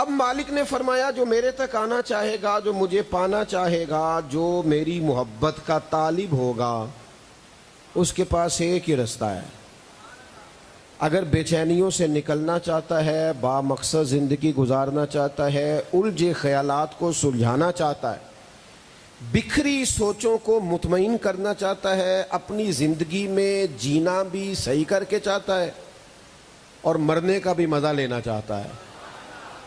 اب مالک نے فرمایا جو میرے تک آنا چاہے گا، جو مجھے پانا چاہے گا، جو میری محبت کا طالب ہوگا، اس کے پاس ایک ہی رستہ ہے۔ اگر بے چینیوں سے نکلنا چاہتا ہے، با مقصد زندگی گزارنا چاہتا ہے، الجھے خیالات کو سلجھانا چاہتا ہے، بکھری سوچوں کو مطمئن کرنا چاہتا ہے، اپنی زندگی میں جینا بھی صحیح کر کے چاہتا ہے اور مرنے کا بھی مزہ لینا چاہتا ہے،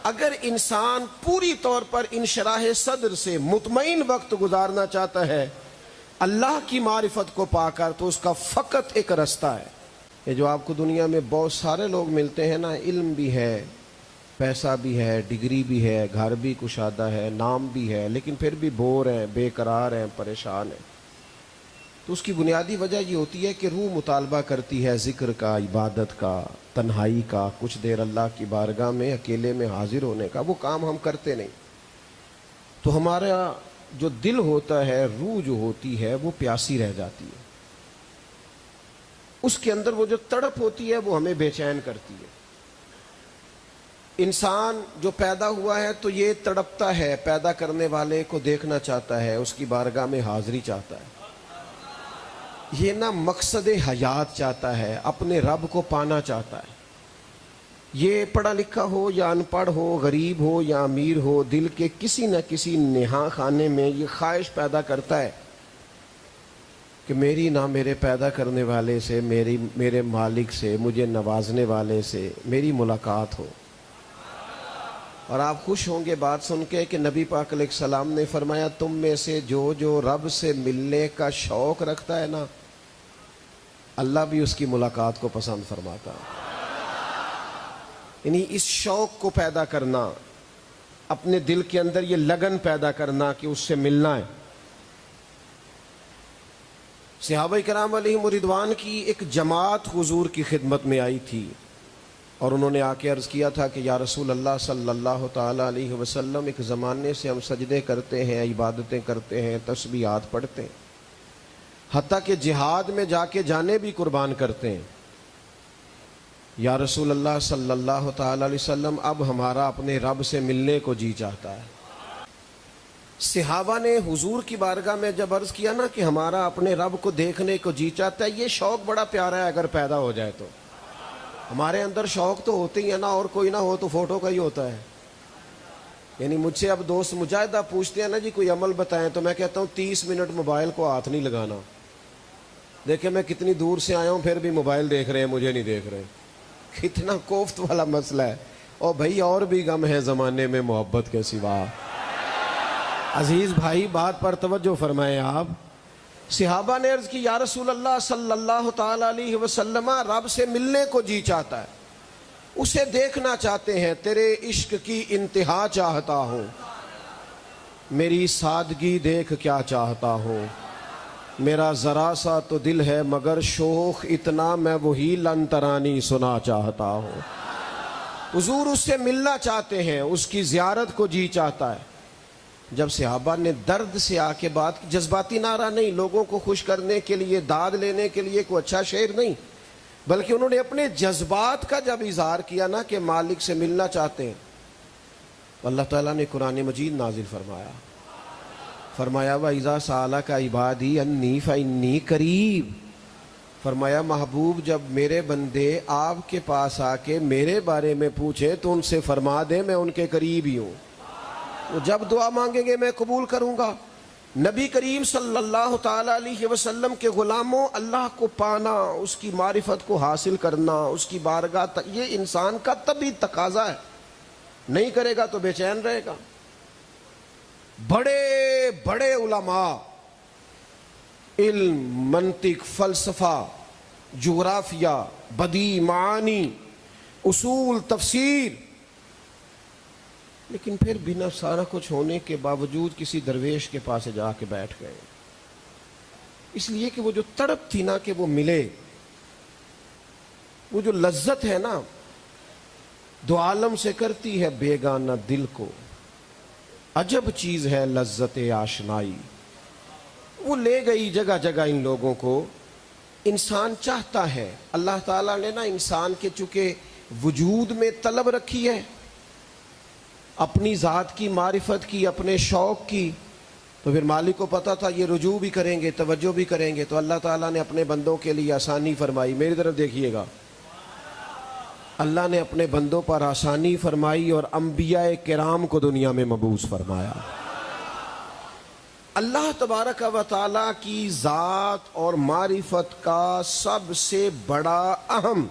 اگر انسان پوری طور پر انشراح صدر سے مطمئن وقت گزارنا چاہتا ہے اللہ کی معرفت کو پا کر، تو اس کا فقط ایک رستہ ہے۔ یہ جو آپ کو دنیا میں بہت سارے لوگ ملتے ہیں نا، علم بھی ہے، پیسہ بھی ہے، ڈگری بھی ہے، گھر بھی کشادہ ہے، نام بھی ہے، لیکن پھر بھی بور ہیں، بے قرار ہیں، پریشان ہیں، تو اس کی بنیادی وجہ یہ ہوتی ہے کہ روح مطالبہ کرتی ہے ذکر کا، عبادت کا، تنہائی کا، کچھ دیر اللہ کی بارگاہ میں اکیلے میں حاضر ہونے کا۔ وہ کام ہم کرتے نہیں، تو ہمارا جو دل ہوتا ہے، روح جو ہوتی ہے، وہ پیاسی رہ جاتی ہے، اس کے اندر وہ جو تڑپ ہوتی ہے وہ ہمیں بے چین کرتی ہے۔ انسان جو پیدا ہوا ہے تو یہ تڑپتا ہے، پیدا کرنے والے کو دیکھنا چاہتا ہے، اس کی بارگاہ میں حاضری چاہتا ہے، یہ نہ مقصد حیات چاہتا ہے، اپنے رب کو پانا چاہتا ہے۔ یہ پڑھا لکھا ہو یا ان پڑھ ہو، غریب ہو یا امیر ہو، دل کے کسی نہ کسی نہاں خانے میں یہ خواہش پیدا کرتا ہے کہ میری نہ میرے پیدا کرنے والے سے، میرے مالک سے، مجھے نوازنے والے سے میری ملاقات ہو۔ اور آپ خوش ہوں گے بات سن کے کہ نبی پاک علیہ السلام نے فرمایا تم میں سے جو رب سے ملنے کا شوق رکھتا ہے نا، اللہ بھی اس کی ملاقات کو پسند فرماتا ہے۔ یعنی اس شوق کو پیدا کرنا، اپنے دل کے اندر یہ لگن پیدا کرنا کہ اس سے ملنا ہے۔ صحابہ کرام علیہم رضوان کی ایک جماعت حضور کی خدمت میں آئی تھی اور انہوں نے آ کے عرض کیا تھا کہ یا رسول اللہ صلی اللہ تعالی علیہ وسلم، ایک زمانے سے ہم سجدے کرتے ہیں، عبادتیں کرتے ہیں، تسبیحات پڑھتے ہیں، حتیٰ کہ جہاد میں جانے بھی قربان کرتے ہیں۔ یا رسول اللہ صلی اللہ تعالی علیہ وسلم، اب ہمارا اپنے رب سے ملنے کو جی چاہتا ہے۔ صحابہ نے حضور کی بارگاہ میں جب عرض کیا نا کہ ہمارا اپنے رب کو دیکھنے کو جی چاہتا ہے، یہ شوق بڑا پیارا ہے اگر پیدا ہو جائے تو۔ ہمارے اندر شوق تو ہوتے ہی ہے نا، اور کوئی نہ ہو تو فوٹو کا ہی ہوتا ہے۔ یعنی مجھ سے اب دوست مجاہدہ پوچھتے ہیں نا جی کوئی عمل بتائیں، تو میں کہتا ہوں 30 منٹ موبائل کو ہاتھ نہیں لگانا۔ دیکھیں میں کتنی دور سے آیا ہوں پھر بھی موبائل دیکھ رہے ہیں، مجھے نہیں دیکھ رہے۔ کتنا کوفت والا مسئلہ ہے۔ اور بھائی اور بھی غم ہے زمانے میں محبت کے سوا۔ عزیز بھائی بات پر توجہ فرمائیں آپ۔ صحابہ نے عرض کی یا رسول اللہ صلی اللہ تعالی علیہ وسلم، رب سے ملنے کو جی چاہتا ہے، اسے دیکھنا چاہتے ہیں، تیرے عشق کی انتہا چاہتا ہوں، میری سادگی دیکھ کیا چاہتا ہوں، میرا ذرا سا تو دل ہے مگر شوق اتنا، میں وہی لن ترانی سنا چاہتا ہوں۔ حضور اس سے ملنا چاہتے ہیں، اس کی زیارت کو جی چاہتا ہے۔ جب صحابہ نے درد سے آ کے بات، جذباتی نعرہ نہیں، لوگوں کو خوش کرنے کے لیے، داد لینے کے لیے، کوئی اچھا شعر نہیں، بلکہ انہوں نے اپنے جذبات کا جب اظہار کیا نا کہ مالک سے ملنا چاہتے ہیں، اللہ تعالیٰ نے قرآن مجید نازل فرمایا وَإِذَا سَأَلَكَ عِبَادِي أَنِّي فَإِنِّي قَرِيبٌ۔ فرمایا محبوب جب میرے بندے آپ کے پاس آ کے میرے بارے میں پوچھیں تو ان سے فرما دیں میں ان کے قریب ہی ہوں، وہ جب دعا مانگیں گے میں قبول کروں گا۔ نبی کریم صلی اللہ تعالی علیہ وسلم کے غلاموں، اللہ کو پانا، اس کی معرفت کو حاصل کرنا، اس کی بارگاہ، یہ انسان کا طبعی تقاضا ہے، نہیں کرے گا تو بے چین رہے گا۔ بڑے بڑے علماء، علم، منطق، فلسفہ، جغرافیہ، بدیع، معانی، اصول، تفسیر، لیکن پھر بنا سارا کچھ ہونے کے باوجود کسی درویش کے پاس جا کے بیٹھ گئے، اس لیے کہ وہ جو تڑپ تھی نا کہ وہ ملے، وہ جو لذت ہے نا دو عالم سے کرتی ہے بیگانہ دل کو، عجب چیز ہے لذت آشنائی، وہ لے گئی جگہ جگہ ان لوگوں کو۔ انسان چاہتا ہے، اللہ تعالیٰ نے نا انسان کے چونکہ وجود میں طلب رکھی ہے، اپنی ذات کی معرفت کی، اپنے شوق کی، تو پھر مالک کو پتہ تھا یہ رجوع بھی کریں گے، توجہ بھی کریں گے، تو اللہ تعالیٰ نے اپنے بندوں کے لیے آسانی فرمائی۔ میری طرف دیکھیے گا، اللہ نے اپنے بندوں پر آسانی فرمائی اور انبیاء کرام کو دنیا میں مبعوث فرمایا۔ اللہ تبارک و تعالیٰ کی ذات اور معرفت کا سب سے بڑا، اہم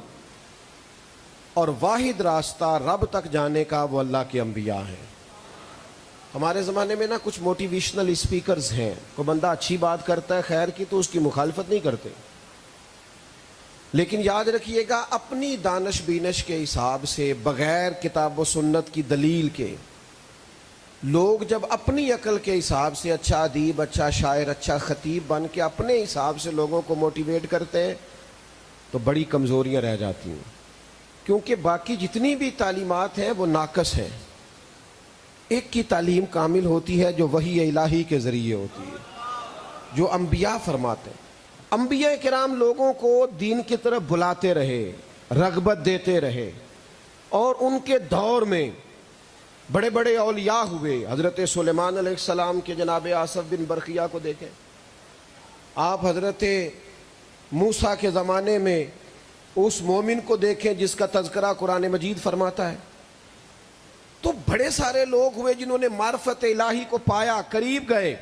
اور واحد راستہ رب تک جانے کا وہ اللہ کے انبیاء ہیں۔ ہمارے زمانے میں نا کچھ موٹیویشنل اسپیکرز ہیں، کوئی بندہ اچھی بات کرتا ہے خیر کی تو اس کی مخالفت نہیں کرتے، لیکن یاد رکھیے گا اپنی دانش بینش کے حساب سے، بغیر کتاب و سنت کی دلیل کے، لوگ جب اپنی عقل کے حساب سے اچھا ادیب، اچھا شاعر، اچھا خطیب بن کے اپنے حساب سے لوگوں کو موٹیویٹ کرتے ہیں تو بڑی کمزوریاں رہ جاتی ہیں، کیونکہ باقی جتنی بھی تعلیمات ہیں وہ ناقص ہیں۔ ایک کی تعلیم کامل ہوتی ہے جو وحی الہی کے ذریعے ہوتی ہے، جو انبیاء فرماتے ہیں۔ انبیاء کرام لوگوں کو دین کی طرف بلاتے رہے، رغبت دیتے رہے، اور ان کے دور میں بڑے بڑے اولیاء ہوئے۔ حضرت سلیمان علیہ السلام کے جناب آصف بن برقیہ کو دیکھیں، آپ حضرت موسیٰ کے زمانے میں اس مومن کو دیکھیں جس کا تذکرہ قرآن مجید فرماتا ہے۔ تو بڑے سارے لوگ ہوئے جنہوں نے معرفت الہی کو پایا، قریب گئے۔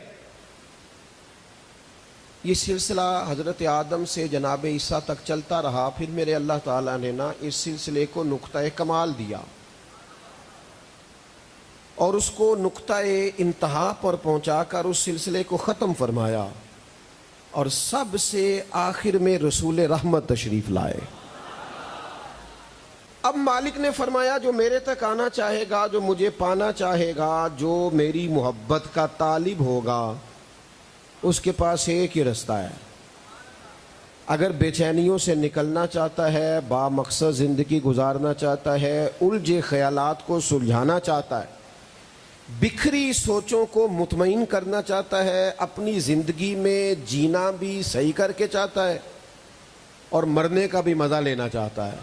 یہ سلسلہ حضرت آدم سے جناب عیسیٰ تک چلتا رہا، پھر میرے اللہ تعالیٰ نے نا اس سلسلے کو نقطہ کمال دیا اور اس کو نقطہ انتہا پر پہنچا کر اس سلسلے کو ختم فرمایا، اور سب سے آخر میں رسول رحمت تشریف لائے۔ اب مالک نے فرمایا جو میرے تک آنا چاہے گا، جو مجھے پانا چاہے گا، جو میری محبت کا طالب ہوگا، اس کے پاس ایک ہی رستہ ہے۔ اگر بے چینیوں سے نکلنا چاہتا ہے، با مقصد زندگی گزارنا چاہتا ہے، الجھے خیالات کو سلجھانا چاہتا ہے، بکھری سوچوں کو مطمئن کرنا چاہتا ہے، اپنی زندگی میں جینا بھی صحیح کر کے چاہتا ہے اور مرنے کا بھی مزہ لینا چاہتا ہے،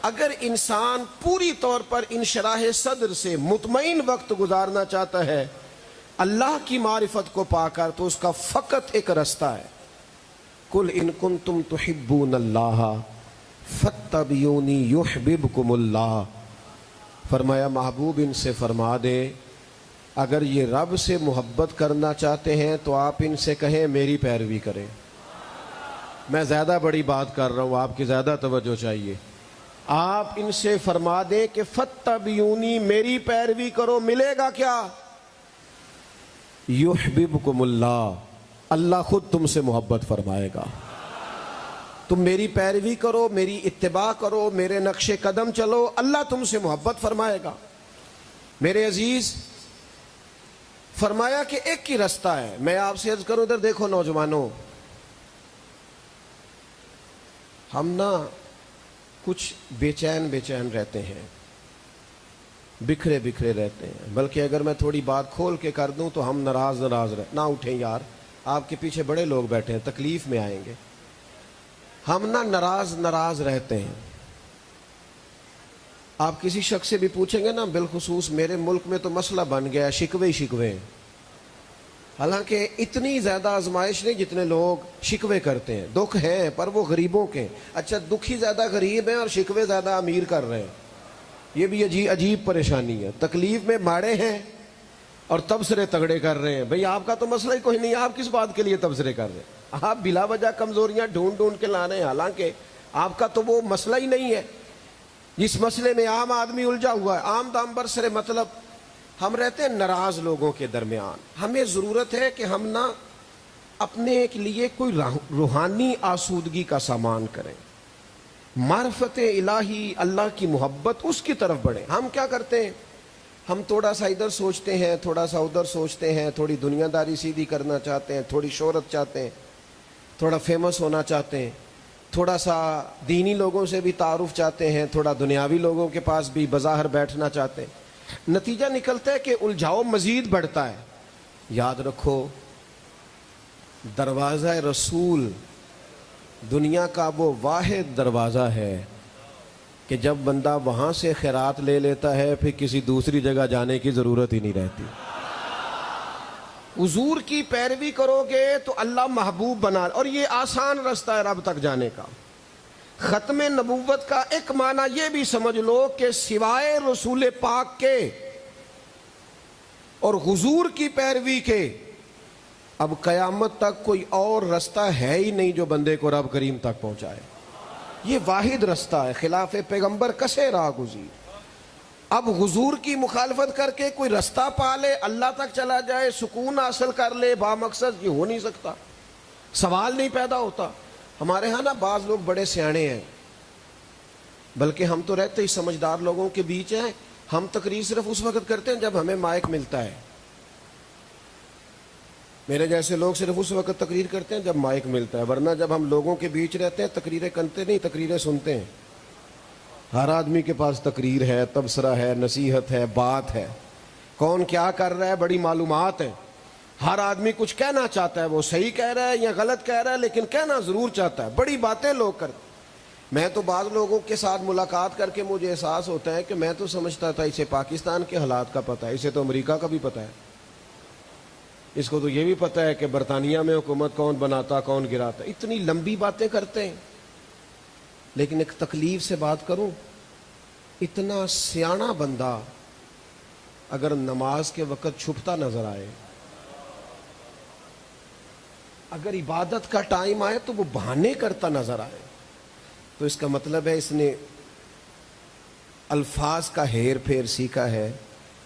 اگر انسان پوری طور پر انشراح صدر سے مطمئن وقت گزارنا چاہتا ہے اللہ کی معرفت کو پا کر، تو اس کا فقط ایک رستہ ہے، قل ان کنتم تحبون اللہ فاتبعونی یحببکم اللہ۔ فرمایا محبوب ان سے فرما دے اگر یہ رب سے محبت کرنا چاہتے ہیں تو آپ ان سے کہیں میری پیروی کریں۔ میں زیادہ بڑی بات کر رہا ہوں، آپ کی زیادہ توجہ چاہیے۔ آپ ان سے فرما دیں کہ فاتبعونی، میری پیروی کرو، ملے گا کیا؟ یحببکم اللہ، اللہ خود تم سے محبت فرمائے گا۔ تم میری پیروی کرو، میری اتباع کرو، میرے نقش قدم چلو، اللہ تم سے محبت فرمائے گا۔ میرے عزیز، فرمایا کہ ایک ہی رستہ ہے۔ میں آپ سے عرض کروں، ادھر دیکھو نوجوانوں، ہم نا کچھ بے چین رہتے ہیں، بکھرے رہتے ہیں، بلکہ اگر میں تھوڑی بات کھول کے کر دوں تو ہم ناراض نہ اٹھیں یار، آپ کے پیچھے بڑے لوگ بیٹھے ہیں، تکلیف میں آئیں گے۔ ہم نا ناراض رہتے ہیں۔ آپ کسی شخص سے بھی پوچھیں گے نا، بالخصوص میرے ملک میں تو مسئلہ بن گیا شکوے ہیں، حالانکہ اتنی زیادہ آزمائش نہیں جتنے لوگ شکوے کرتے ہیں۔ دکھ ہیں پر وہ غریبوں کے، اچھا دکھی زیادہ غریب ہیں اور شکوے زیادہ امیر کر رہے ہیں، یہ بھی عجیب پریشانی ہے۔ تکلیف میں ماڑے ہیں اور تبصرے تگڑے کر رہے ہیں۔ بھئی آپ کا تو مسئلہ ہی کوئی نہیں، آپ کس بات کے لیے تبصرے کر رہے ہیں؟ آپ بلا وجہ کمزوریاں ڈھونڈ کے لا رہے ہیں، حالانکہ آپ کا تو وہ مسئلہ ہی نہیں ہے جس مسئلے میں عام آدمی الجھا ہوا ہے۔ عام دام برسر مطلب ہم رہتے ہیں ناراض لوگوں کے درمیان۔ ہمیں ضرورت ہے کہ ہم نہ اپنے لیے کوئی روحانی آسودگی کا سامان کریں، معرفت الہی، اللہ کی محبت، اس کی طرف بڑھیں۔ ہم کیا کرتے ہیں؟ ہم تھوڑا سا ادھر سوچتے ہیں، تھوڑا سا ادھر سوچتے ہیں، تھوڑی دنیا داری سیدھی کرنا چاہتے ہیں، تھوڑی شہرت چاہتے ہیں، تھوڑا فیمس ہونا چاہتے ہیں، تھوڑا سا دینی لوگوں سے بھی تعارف چاہتے ہیں، تھوڑا دنیاوی لوگوں کے پاس بھی بظاہر بیٹھنا چاہتے ہیں۔ نتیجہ نکلتا ہے کہ الجھاؤ مزید بڑھتا ہے۔ یاد رکھو، دروازہ رسول دنیا کا وہ واحد دروازہ ہے کہ جب بندہ وہاں سے خیرات لے لیتا ہے پھر کسی دوسری جگہ جانے کی ضرورت ہی نہیں رہتی۔ حضور کی پیروی کرو گے تو اللہ محبوب بنا، اور یہ آسان رستہ ہے رب تک جانے کا۔ ختم نبوت کا ایک معنی یہ بھی سمجھ لو کہ سوائے رسول پاک کے اور حضور کی پیروی کے اب قیامت تک کوئی اور رستہ ہے ہی نہیں جو بندے کو رب کریم تک پہنچائے۔ یہ واحد رستہ ہے، خلاف پیغمبر کسے راہ گزیر۔ اب حضور کی مخالفت کر کے کوئی رستہ پا لے، اللہ تک چلا جائے، سکون حاصل کر لے بامقصد، یہ ہو نہیں سکتا، سوال نہیں پیدا ہوتا۔ ہمارے ہاں نا بعض لوگ بڑے سیانے ہیں، بلکہ ہم تو رہتے ہی سمجھدار لوگوں کے بیچ ہیں، ہم تقریر صرف اس وقت کرتے ہیں جب ہمیں مائک ملتا ہے۔ میرے جیسے لوگ صرف اس وقت تقریر کرتے ہیں جب مائک ملتا ہے، ورنہ جب ہم لوگوں کے بیچ رہتے ہیں تقریریں کرتے نہیں، تقریریں سنتے ہیں۔ ہر آدمی کے پاس تقریر ہے، تبصرہ ہے، نصیحت ہے، بات ہے، کون کیا کر رہا ہے بڑی معلومات ہے۔ ہر آدمی کچھ کہنا چاہتا ہے، وہ صحیح کہہ رہا ہے یا غلط کہہ رہا ہے، لیکن کہنا ضرور چاہتا ہے، بڑی باتیں لوگ کرتے۔ میں تو بعض لوگوں کے ساتھ ملاقات کر کے مجھے احساس ہوتا ہے کہ میں تو سمجھتا تھا اسے پاکستان کے حالات کا پتہ ہے، اسے تو امریکہ کا بھی پتہ ہے، اس کو تو یہ بھی پتہ ہے کہ برطانیہ میں حکومت کون بناتا کون گراتا۔ اتنی لمبی باتیں کرتے ہیں، لیکن ایک تکلیف سے بات کروں، اتنا سیاںا بندہ اگر نماز کے وقت چھپتا نظر آئے، اگر عبادت کا ٹائم آئے تو وہ بہانے کرتا نظر آئے، تو اس کا مطلب ہے اس نے الفاظ کا ہیر پھیر سیکھا ہے،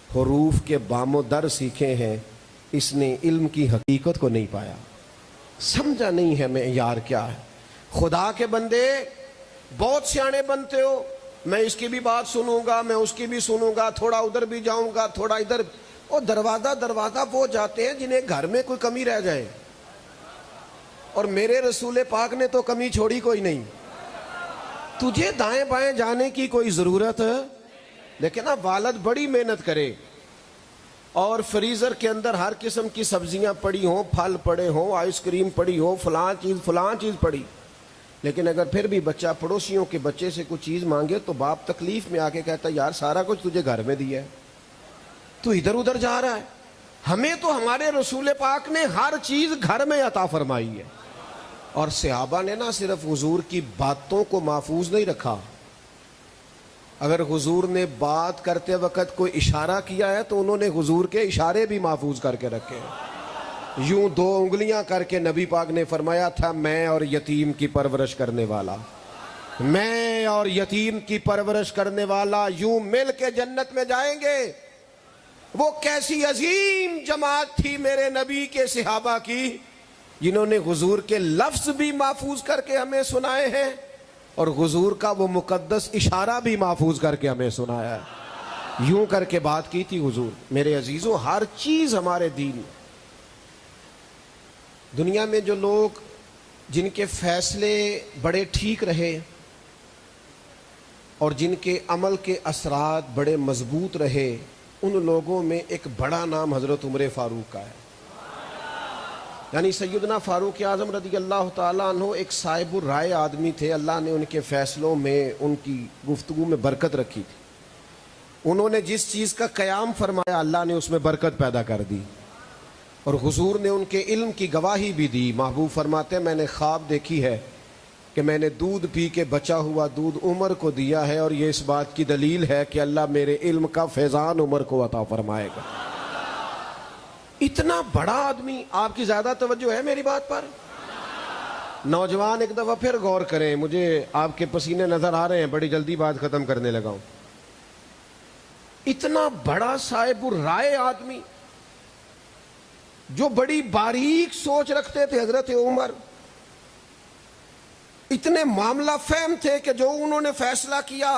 حروف کے بام و در سیکھے ہیں، اس نے علم کی حقیقت کو نہیں پایا، سمجھا نہیں ہے معیار کیا ہے۔ خدا کے بندے بہت سیانے بنتے ہو، میں اس کی بھی بات سنوں گا، میں اس کی بھی سنوں گا، تھوڑا ادھر بھی جاؤں گا، تھوڑا ادھر، اور دروازہ وہ جاتے ہیں جنہیں گھر میں کوئی کمی رہ جائے، اور میرے رسول پاک نے تو کمی چھوڑی کوئی نہیں۔ تجھے دائیں بائیں جانے کی کوئی ضرورت ہے، لیکن اب والد بڑی محنت کرے اور فریزر کے اندر ہر قسم کی سبزیاں پڑی ہوں، پھل پڑے ہوں، آئس کریم پڑی ہو، فلاں چیز پڑی، لیکن اگر پھر بھی بچہ پڑوسیوں کے بچے سے کچھ چیز مانگے تو باپ تکلیف میں آ کے کہتا ہے یار سارا کچھ تجھے گھر میں دیا ہے، تو ادھر ادھر جا رہا ہے۔ ہمیں تو ہمارے رسول پاک نے ہر چیز گھر میں عطا فرمائی ہے، اور صحابہ نے نہ صرف حضور کی باتوں کو محفوظ نہیں رکھا، اگر حضور نے بات کرتے وقت کوئی اشارہ کیا ہے تو انہوں نے حضور کے اشارے بھی محفوظ کر کے رکھے ہیں۔ یوں 2 انگلیاں کر کے نبی پاک نے فرمایا تھا، میں اور یتیم کی پرورش کرنے والا، میں اور یتیم کی پرورش کرنے والا یوں مل کے جنت میں جائیں گے۔ وہ کیسی عظیم جماعت تھی میرے نبی کے صحابہ کی، جنہوں نے حضور کے لفظ بھی محفوظ کر کے ہمیں سنائے ہیں، اور حضور کا وہ مقدس اشارہ بھی محفوظ کر کے ہمیں سنایا ہے۔ یوں کر کے بات کی تھی حضور۔ میرے عزیزوں، ہر چیز ہمارے دین میں، دنیا میں جو لوگ جن کے فیصلے بڑے ٹھیک رہے اور جن کے عمل کے اثرات بڑے مضبوط رہے، ان لوگوں میں ایک بڑا نام حضرت عمر فاروق کا ہے۔ یعنی سیدنا فاروق اعظم رضی اللہ تعالیٰ عنہ ایک صاحب الرائے آدمی تھے، اللہ نے ان کے فیصلوں میں، ان کی گفتگو میں برکت رکھی تھی۔ انہوں نے جس چیز کا قیام فرمایا اللہ نے اس میں برکت پیدا کر دی، اور حضور نے ان کے علم کی گواہی بھی دی۔ محبوب فرماتے ہیں میں نے خواب دیکھی ہے کہ میں نے دودھ پی کے بچا ہوا دودھ عمر کو دیا ہے، اور یہ اس بات کی دلیل ہے کہ اللہ میرے علم کا فیضان عمر کو عطا فرمائے گا۔ اتنا بڑا آدمی، آپ کی زیادہ توجہ ہے میری بات پر؟ نوجوان ایک دفعہ پھر غور کریں، مجھے آپ کے پسینے نظر آ رہے ہیں، بڑی جلدی بات ختم کرنے لگا ہوں۔ اتنا بڑا صاحب الرائے آدمی جو بڑی باریک سوچ رکھتے تھے حضرت عمر، اتنے معاملہ فہم تھے کہ جو انہوں نے فیصلہ کیا،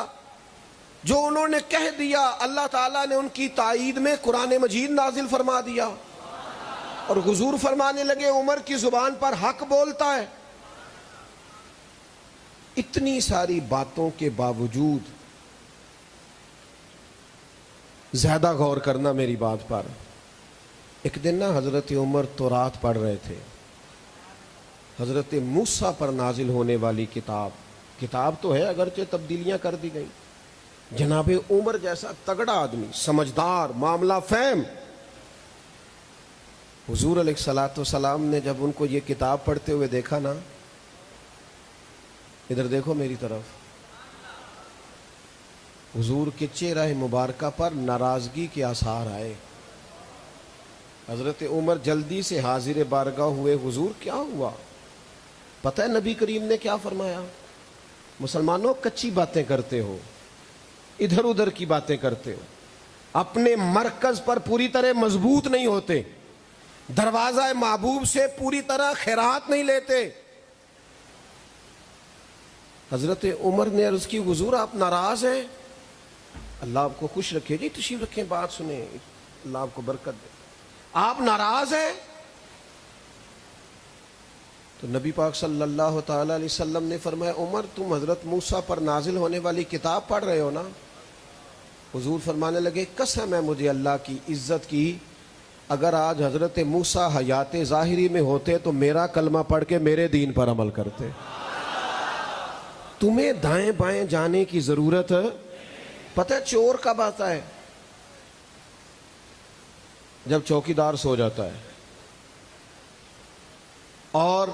جو انہوں نے کہہ دیا، اللہ تعالیٰ نے ان کی تائید میں قرآن مجید نازل فرما دیا، اور حضور فرمانے لگے عمر کی زبان پر حق بولتا ہے۔ اتنی ساری باتوں کے باوجود زیادہ غور کرنا میری بات پر۔ ایک دن نا حضرت عمر تورات پڑھ رہے تھے، حضرت موسیٰ پر نازل ہونے والی کتاب کتاب تو ہے اگرچہ تبدیلیاں کر دی گئی. جناب عمر جیسا تگڑا آدمی, سمجھدار, معاملہ فہم, حضور علیہ الصلوۃ والسلام نے جب ان کو یہ کتاب پڑھتے ہوئے دیکھا نا, ادھر دیکھو میری طرف, حضور کے چہرہ مبارکہ پر ناراضگی کے آثار آئے. حضرت عمر جلدی سے حاضر بارگاہ ہوئے, حضور کیا ہوا؟ پتہ ہے نبی کریم نے کیا فرمایا؟ مسلمانوں کچی باتیں کرتے ہو, ادھر ادھر کی باتیں کرتے ہو, اپنے مرکز پر پوری طرح مضبوط نہیں ہوتے, دروازہ محبوب سے پوری طرح خیرات نہیں لیتے. حضرت عمر نے عرض کی, حضور آپ ناراض ہیں؟ اللہ آپ کو خوش رکھے. جی تشریف رکھیں, بات سنیں, اللہ آپ کو برکت دے. آپ ناراض ہیں؟ تو نبی پاک صلی اللہ تعالی علیہ وسلم نے فرمایا, عمر تم حضرت موسیٰ پر نازل ہونے والی کتاب پڑھ رہے ہو نا؟ حضور فرمانے لگے, قسم ہے مجھے اللہ کی عزت کی, اگر آج حضرت موسیٰ حیات ظاہری میں ہوتے تو میرا کلمہ پڑھ کے میرے دین پر عمل کرتے. تمہیں دائیں بائیں جانے کی ضرورت ہے. پتہ ہے چور کب آتا ہے؟ جب چوکیدار سو جاتا ہے, اور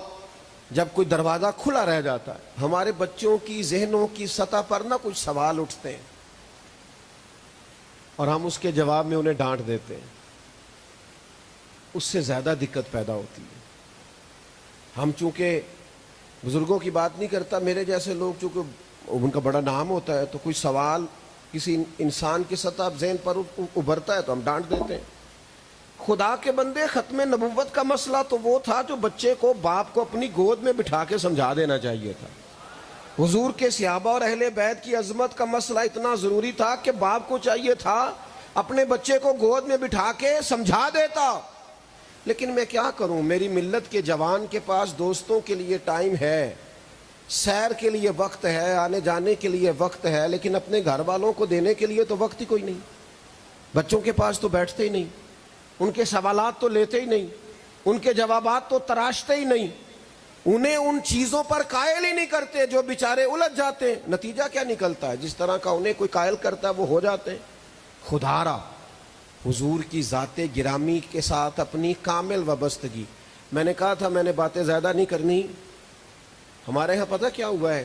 جب کوئی دروازہ کھلا رہ جاتا ہے. ہمارے بچوں کی ذہنوں کی سطح پر نہ کچھ سوال اٹھتے ہیں اور ہم اس کے جواب میں انہیں ڈانٹ دیتے ہیں, اس سے زیادہ دقت پیدا ہوتی ہے. ہم چونکہ بزرگوں کی بات نہیں کرتا, میرے جیسے لوگ چونکہ ان کا بڑا نام ہوتا ہے تو کوئی سوال کسی انسان کی سطح ذہن پر ابھرتا ہے تو ہم ڈانٹ دیتے ہیں. خدا کے بندے, ختم نبوت کا مسئلہ تو وہ تھا جو بچے کو باپ کو اپنی گود میں بٹھا کے سمجھا دینا چاہیے تھا. حضور کے صحابہ اور اہل بیت کی عظمت کا مسئلہ اتنا ضروری تھا کہ باپ کو چاہیے تھا اپنے بچے کو گود میں بٹھا کے سمجھا دیتا. لیکن میں کیا کروں, میری ملت کے جوان کے پاس دوستوں کے لیے ٹائم ہے, سیر کے لیے وقت ہے, آنے جانے کے لیے وقت ہے, لیکن اپنے گھر والوں کو دینے کے لیے تو وقت ہی کوئی نہیں. بچوں کے پاس تو بیٹھتے ہی نہیں, ان کے سوالات تو لیتے ہی نہیں, ان کے جوابات تو تراشتے ہی نہیں, انہیں ان چیزوں پر قائل ہی نہیں کرتے جو بیچارے الجھ جاتے ہیں. نتیجہ کیا نکلتا ہے؟ جس طرح کا انہیں کوئی قائل کرتا ہے وہ ہو جاتے ہیں. خدا را حضور کی ذات گرامی کے ساتھ اپنی کامل وابستگی. میں نے کہا تھا میں نے باتیں زیادہ نہیں کرنی. ہمارے یہاں پتہ کیا ہوا ہے,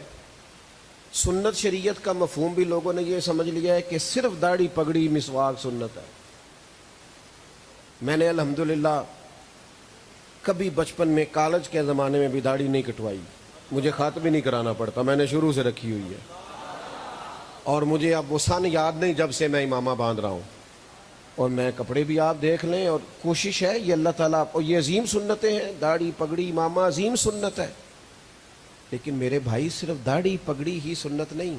سنت شریعت کا مفہوم بھی لوگوں نے یہ سمجھ لیا ہے کہ صرف داڑھی پگڑی مسواک سنت ہے. میں نے الحمدللہ کبھی بچپن میں کالج کے زمانے میں بھی داڑھی نہیں کٹوائی, مجھے خط بھی نہیں کرانا پڑتا, میں نے شروع سے رکھی ہوئی ہے. اور مجھے اب وہ سن یاد نہیں جب سے میں امامہ باندھ رہا ہوں, اور میں کپڑے بھی آپ دیکھ لیں, اور کوشش ہے یہ اللہ تعالیٰ, اور یہ عظیم سنتیں ہیں, داڑھی پگڑی امامہ عظیم سنت ہے. لیکن میرے بھائی صرف داڑھی پگڑی ہی سنت نہیں,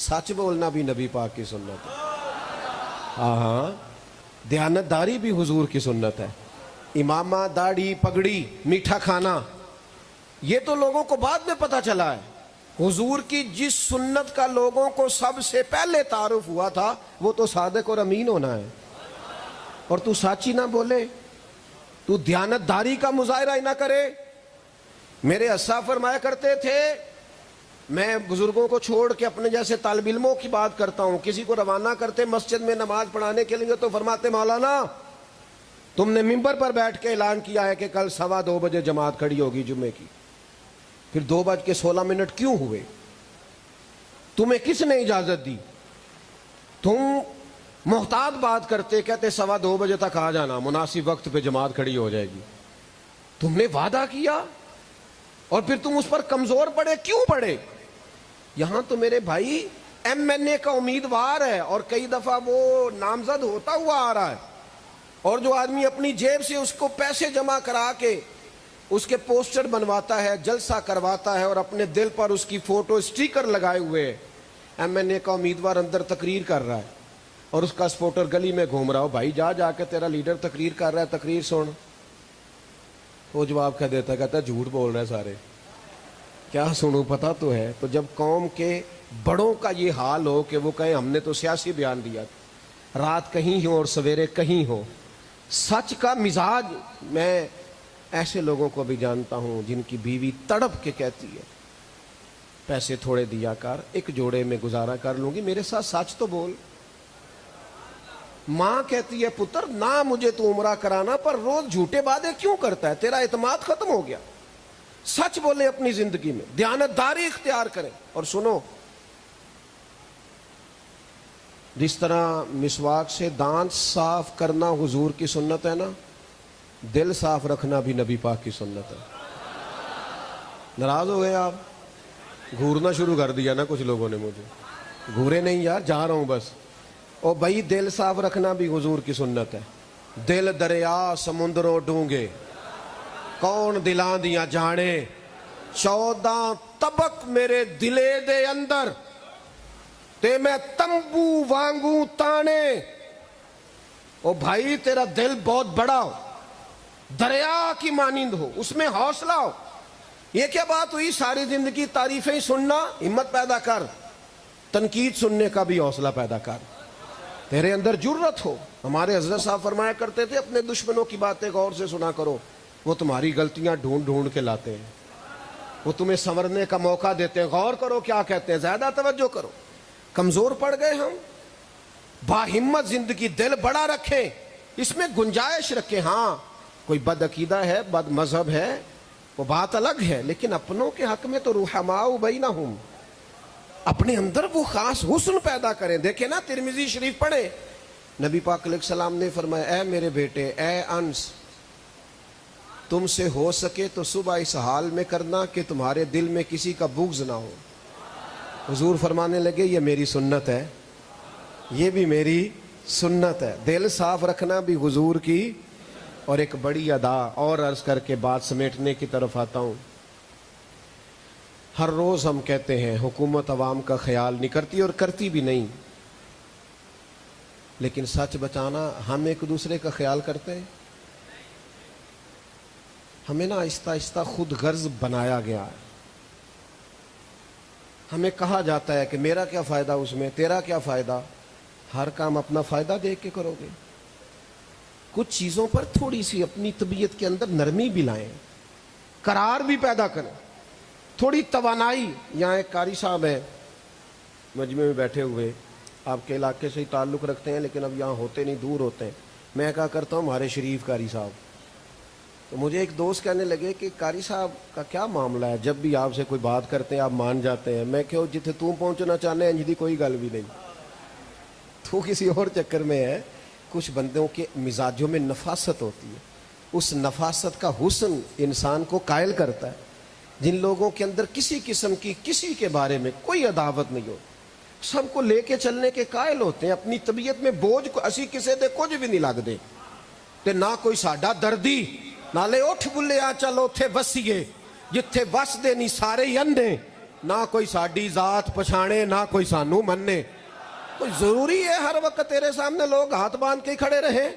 سچ بولنا بھی نبی پاک کی سنت ہے. ہاں, دیانت داری بھی حضور کی سنت ہے. امامہ, داڑھی, پگڑی, میٹھا کھانا, یہ تو لوگوں کو بعد میں پتہ چلا ہے. حضور کی جس سنت کا لوگوں کو سب سے پہلے تعارف ہوا تھا وہ تو صادق اور امین ہونا ہے. اور تو سچی نہ بولے, تو دیانت داری کا مظاہرہ ہی نہ کرے. میرے اسا فرمایا کرتے تھے, میں بزرگوں کو چھوڑ کے اپنے جیسے طالب علموں کی بات کرتا ہوں, کسی کو روانہ کرتے مسجد میں نماز پڑھانے کے لیے تو فرماتے, مولانا تم نے ممبر پر بیٹھ کے اعلان کیا ہے کہ کل 2:15 بجے جماعت کھڑی ہوگی جمعے کی, پھر 2:16 کیوں ہوئے؟ تمہیں کس نے اجازت دی؟ تم محتاط بات کرتے, کہتے 2:15 بجے تک آ جانا, مناسب وقت پہ جماعت کھڑی ہو جائے گی. تم نے وعدہ کیا اور پھر تم اس پر کمزور پڑے, کیوں پڑے؟ یہاں تو میرے بھائی MNA کا امیدوار ہے اور کئی دفعہ وہ نامزد ہوتا ہوا آ رہا ہے, اور جو آدمی اپنی جیب سے اس کو پیسے جمع کرا کے اس کے پوسٹر بنواتا ہے, جلسہ کرواتا ہے, اور اپنے دل پر اس کی فوٹو اسٹیکر لگائے ہوئے, MNA کا امیدوار اندر تقریر کر رہا ہے اور اس کا سپورٹر گلی میں گھوم رہا ہو, بھائی جا کے تیرا لیڈر تقریر کر رہا ہے, تقریر سن. وہ جواب کہہ دیتا ہے, کہتا ہے جھوٹ بول رہے ہیں سارے, کیا سنوں پتہ تو ہے. تو جب قوم کے بڑوں کا یہ حال ہو کہ وہ کہیں ہم نے تو سیاسی بیان دیا, رات کہیں ہو اور سویرے کہیں ہو, سچ کا مزاج. میں ایسے لوگوں کو بھی جانتا ہوں جن کی بیوی تڑپ کے کہتی ہے پیسے تھوڑے دیا کر, ایک جوڑے میں گزارا کر لوں گی, میرے ساتھ سچ تو بول. ماں کہتی ہے پتر نہ مجھے تو عمرہ کرانا, پر روز جھوٹے وعدے کیوں کرتا ہے, تیرا اعتماد ختم ہو گیا. سچ بولے اپنی زندگی میں, دیانتداری اختیار کریں. اور سنو, جس طرح مسواک سے دانت صاف کرنا حضور کی سنت ہے نا, دل صاف رکھنا بھی نبی پاک کی سنت ہے. ناراض ہو گئے آپ؟ گھورنا شروع کر دیا نا کچھ لوگوں نے مجھے. گھورے نہیں یار, جا رہا ہوں بس. او بھائی دل صاف رکھنا بھی حضور کی سنت ہے. دل دریا سمندروں ڈونگے, کون دلاں دیاں جانے, 14 طبق میرے دلے دے اندر, تے میں تمبو وانگوں تانے. او بھائی تیرا دل بہت بڑا ہو, دریا کی مانند ہو, اس میں حوصلہ ہو. یہ کیا بات ہوئی ساری زندگی تعریفیں سننا؟ ہمت پیدا کر, تنقید سننے کا بھی حوصلہ پیدا کر, تیرے اندر جرت ہو. ہمارے حضرت صاحب فرمایا کرتے تھے اپنے دشمنوں کی باتیں غور سے سنا کرو, وہ تمہاری غلطیاں ڈھونڈ ڈھونڈ کے لاتے ہیں, وہ تمہیں سنورنے کا موقع دیتے ہیں. غور کرو کیا کہتے ہیں, زیادہ توجہ کرو. کمزور پڑ گئے ہم, با ہمت زندگی, دل بڑا رکھیں, اس میں گنجائش رکھیں. ہاں کوئی بد عقیدہ ہے, بد مذہب ہے, وہ بات الگ ہے, لیکن اپنوں کے حق میں تو رحماء بینہم, اپنے اندر وہ خاص حسن پیدا کریں. دیکھیں نا ترمذی شریف پڑھیں, نبی پاک علیہ السلام نے فرمایا اے میرے بیٹے, اے انس, تم سے ہو سکے تو صبح اس حال میں کرنا کہ تمہارے دل میں کسی کا بغض نہ ہو. حضور فرمانے لگے یہ میری سنت ہے, یہ بھی میری سنت ہے. دل صاف رکھنا بھی حضور کی. اور ایک بڑی ادا اور عرض کر کے بات سمیٹنے کی طرف آتا ہوں. ہر روز ہم کہتے ہیں حکومت عوام کا خیال نہیں کرتی, اور کرتی بھی نہیں, لیکن سچ بچانا ہم ایک دوسرے کا خیال کرتے ہیں. ہمیں نا آہستہ آہستہ خود غرض بنایا گیا ہے. ہمیں کہا جاتا ہے کہ میرا کیا فائدہ اس میں, تیرا کیا فائدہ. ہر کام اپنا فائدہ دیکھ کے کرو گے. کچھ چیزوں پر تھوڑی سی اپنی طبیعت کے اندر نرمی بھی لائیں, قرار بھی پیدا کریں, تھوڑی توانائی. یہاں ایک قاری صاحب ہیں مجمع میں بیٹھے ہوئے, آپ کے علاقے سے ہی تعلق رکھتے ہیں لیکن اب یہاں ہوتے نہیں, دور ہوتے ہیں. میں کہا کرتا ہوں ہمارے شریف قاری صاحب. تو مجھے ایک دوست کہنے لگے کہ قاری صاحب کا کیا معاملہ ہے, جب بھی آپ سے کوئی بات کرتے ہیں آپ مان جاتے ہیں. میں کہو جتنے تم پہنچنا چاہنے ہیں جی کوئی گل بھی نہیں, تو کسی اور چکر میں ہے. کچھ بندوں کے مزاجوں میں نفاست ہوتی ہے, اس نفاست کا حسن انسان کو قائل کرتا ہے. جن لوگوں کے اندر کسی قسم کی کسی کے بارے میں کوئی عداوت نہیں ہو, سب کو لے کے چلنے کے قائل ہوتے ہیں. اپنی طبیعت میں بوجھ کو اسی کسے دے کچھ بھی نہیں لگ دے, تے نہ کوئی ساڈا دردی, نالے اٹھ بلے آ چل اوتھے وسیے جتھے وس دے نہیں سارے ہی اندھے, نہ کوئی ساڈی ذات پچھانے نہ کوئی سانو مننے. کوئی ضروری ہے ہر وقت تیرے سامنے لوگ ہاتھ باندھ کے کھڑے رہے؟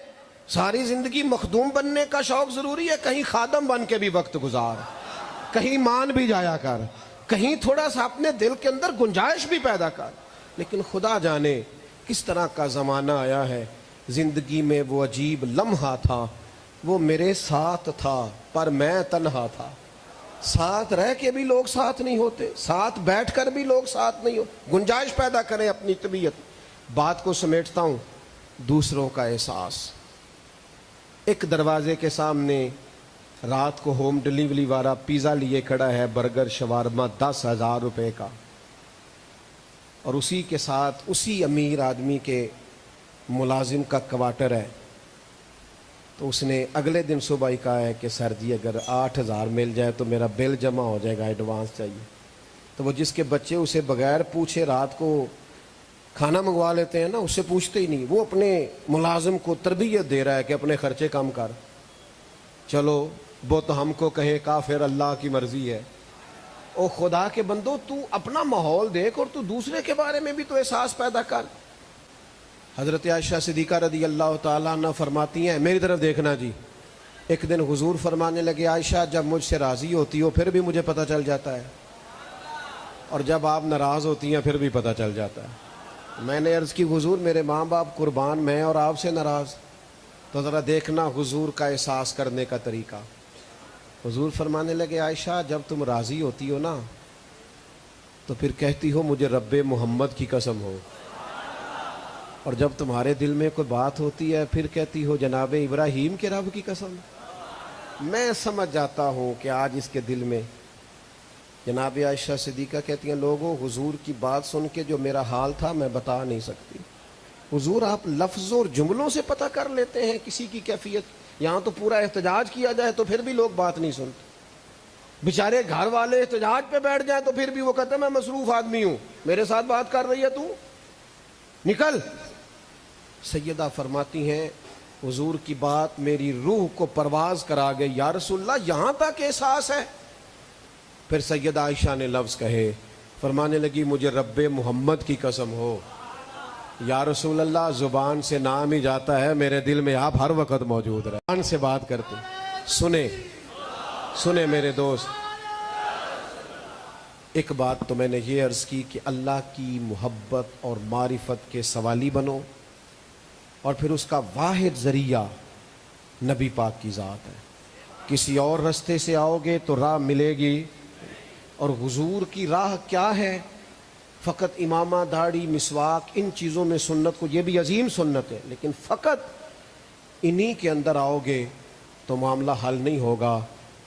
ساری زندگی مخدوم بننے کا شوق ضروری ہے؟ کہیں خادم بن کے بھی وقت گزار, کہیں مان بھی جایا کر, کہیں تھوڑا سا اپنے دل کے اندر گنجائش بھی پیدا کر. لیکن خدا جانے کس طرح کا زمانہ آیا ہے. زندگی میں وہ عجیب لمحہ تھا, وہ میرے ساتھ تھا پر میں تنہا تھا. ساتھ رہ کے بھی لوگ ساتھ نہیں ہوتے, ساتھ بیٹھ کر بھی لوگ ساتھ نہیں ہوتے. گنجائش پیدا کریں اپنی طبیعت. بات کو سمیٹتا ہوں, دوسروں کا احساس. ایک دروازے کے سامنے رات کو ہوم ڈلیوری والا پیزا لیے کھڑا ہے, برگر شوارما 10,000 روپے کا, اور اسی کے ساتھ اسی امیر آدمی کے ملازم کا کوارٹر ہے. تو اس نے اگلے دن صبح ہی کہا ہے کہ سر جی اگر 8,000 مل جائے تو میرا بل جمع ہو جائے گا, ایڈوانس چاہیے. تو وہ جس کے بچے اسے بغیر پوچھے رات کو کھانا منگوا لیتے ہیں نا, اس سے پوچھتے ہی نہیں, وہ اپنے ملازم کو تربیت دے رہا ہے کہ اپنے خرچے کم کر, چلو بت ہم کو کہیں کافر, اللہ کی مرضی ہے. او خدا کے بندو, تو اپنا ماحول دیکھ اور تو دوسرے کے بارے میں بھی تو احساس پیدا کر. حضرت عائشہ صدیقہ رضی اللہ تعالیٰ عنہ فرماتی ہیں, میری طرف دیکھنا جی, ایک دن حضور فرمانے لگے عائشہ جب مجھ سے راضی ہوتی ہو پھر بھی مجھے پتہ چل جاتا ہے, اور جب آپ ناراض ہوتی ہیں پھر بھی پتہ چل جاتا ہے. میں نے عرض کی حضور میرے ماں باپ قربان, میں اور آپ سے ناراض, تو ذرا دیکھنا حضور کا احساس کرنے کا طریقہ. حضور فرمانے لگے عائشہ جب تم راضی ہوتی ہو نا تو پھر کہتی ہو مجھے رب محمد کی قسم ہو، اور جب تمہارے دل میں کوئی بات ہوتی ہے پھر کہتی ہو جناب ابراہیم کے رب کی قسم۔ میں سمجھ جاتا ہوں کہ آج اس کے دل میں، جناب عائشہ صدیقہ کہتی ہیں لوگوں حضور کی بات سن کے جو میرا حال تھا میں بتا نہیں سکتی۔ حضور آپ لفظوں اور جملوں سے پتہ کر لیتے ہیں کسی کی کیفیت، یہاں تو پورا احتجاج کیا جائے تو پھر بھی لوگ بات نہیں سنتے، بیچارے گھر والے احتجاج پہ بیٹھ جائیں تو پھر بھی وہ کہتے ہیں میں مصروف آدمی ہوں، میرے ساتھ بات کر رہی ہے تو نکل۔ سیدہ فرماتی ہیں حضور کی بات میری روح کو پرواز کرا گئی، یا رسول اللہ یہاں تک احساس ہے؟ پھر سیدہ عائشہ نے لفظ کہے، فرمانے لگی مجھے رب محمد کی قسم ہو یا رسول اللہ زبان سے نام ہی جاتا ہے، میرے دل میں آپ ہر وقت موجود رہے، زبان سے بات کرتے۔ سنے میرے دوست، ایک بات تو میں نے یہ عرض کی کہ اللہ کی محبت اور معرفت کے سوالی بنو، اور پھر اس کا واحد ذریعہ نبی پاک کی ذات ہے، کسی اور رستے سے آؤ گے تو راہ ملے گی، اور حضور کی راہ کیا ہے؟ فقط امامہ، داڑھی، مسواک، ان چیزوں میں سنت کو، یہ بھی عظیم سنت ہے، لیکن فقط انہی کے اندر آؤ گے تو معاملہ حل نہیں ہوگا،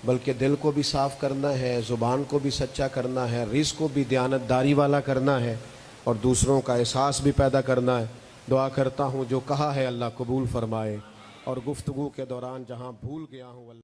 بلکہ دل کو بھی صاف کرنا ہے، زبان کو بھی سچا کرنا ہے، رزق کو بھی دیانتداری والا کرنا ہے، اور دوسروں کا احساس بھی پیدا کرنا ہے۔ دعا کرتا ہوں جو کہا ہے اللہ قبول فرمائے، اور گفتگو کے دوران جہاں بھول گیا ہوں